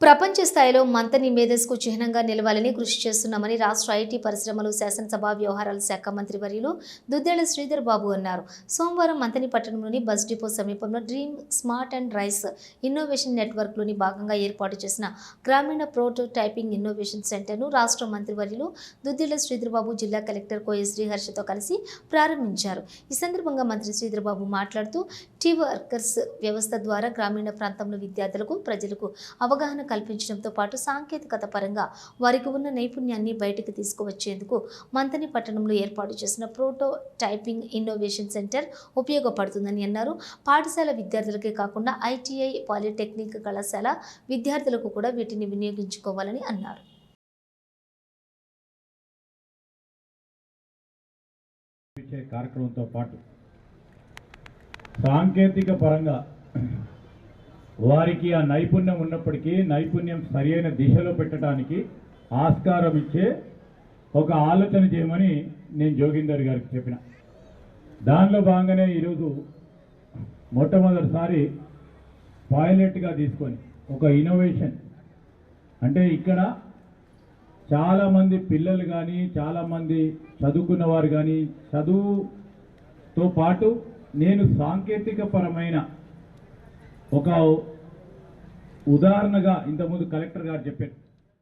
ప్రపంచ స్థాయిలో మంతని మేధస్సుకు చిహ్నంగా నిలవాలని కృషి చేస్తున్నామని రాష్ట్ర ఐటీ పరిశ్రమలు శాసనసభ వ్యవహారాల శాఖ మంత్రి వర్యులు దుద్దేళ్ల శ్రీధర్ బాబు అన్నారు. సోమవారం మంతని పట్టణంలోని బస్ డిపో సమీపంలో dream smart and rice innovation నెట్వర్క్లోని భాగంగా ఏర్పాటు చేసిన గ్రామీణ ప్రోటోటైపింగ్ ఇన్నోవేషన్ సెంటర్ను రాష్ట్ర మంత్రి వర్యులు దుద్దేళ్ల శ్రీధర్ బాబు జిల్లా కలెక్టర్ కోయ శ్రీహర్షతో కలిసి ప్రారంభించారు. ఈ సందర్భంగా మంత్రి శ్రీధర్ బాబు మాట్లాడుతూ టీ వర్కర్స్ వ్యవస్థ ద్వారా గ్రామీణ ప్రాంతంలో విద్యార్థులకు ప్రజలకు అవగాహన కల్పించడంతో పాటు సాంకేతికత పరంగా వారికి ఉన్న నైపుణ్యాన్ని బయటకు తీసుకువచ్చేందుకు మంతని పట్టణంలో ఏర్పాటు చేసిన ప్రోటోటైపింగ్ ఇన్నోవేషన్ సెంటర్ ఉపయోగపడుతుందని అన్నారు. పాఠశాల విద్యార్థులకే కాకుండా ఐటీఐ, పాలిటెక్నిక్ కళాశాల విద్యార్థులకు కూడా వీటిని వినియోగించుకోవాలని అన్నారు. కార్యక్రమంతో పాటు సాంకేతిక పరంగా వారికి ఆ నైపుణ్యం ఉన్నప్పటికీ నైపుణ్యం సరైన దిశలో పెట్టడానికి ఆస్కారం ఇచ్చే ఒక ఆలోచన చేయమని నేను జోగిందర్ గారికి చెప్పిన. దానిలో భాగంగానే ఈరోజు మొట్టమొదటిసారి పైలట్గా తీసుకొని ఒక ఇన్నోవేషన్ అంటే ఇక్కడ చాలామంది పిల్లలు కానీ చాలామంది చదువుకున్న వారు కానీ చదువుతో పాటు నేను సాంకేతిక పరమైన ఒక ఉదాహరణగా ఇంతకుముందు కలెక్టర్ గారు చెప్పారు.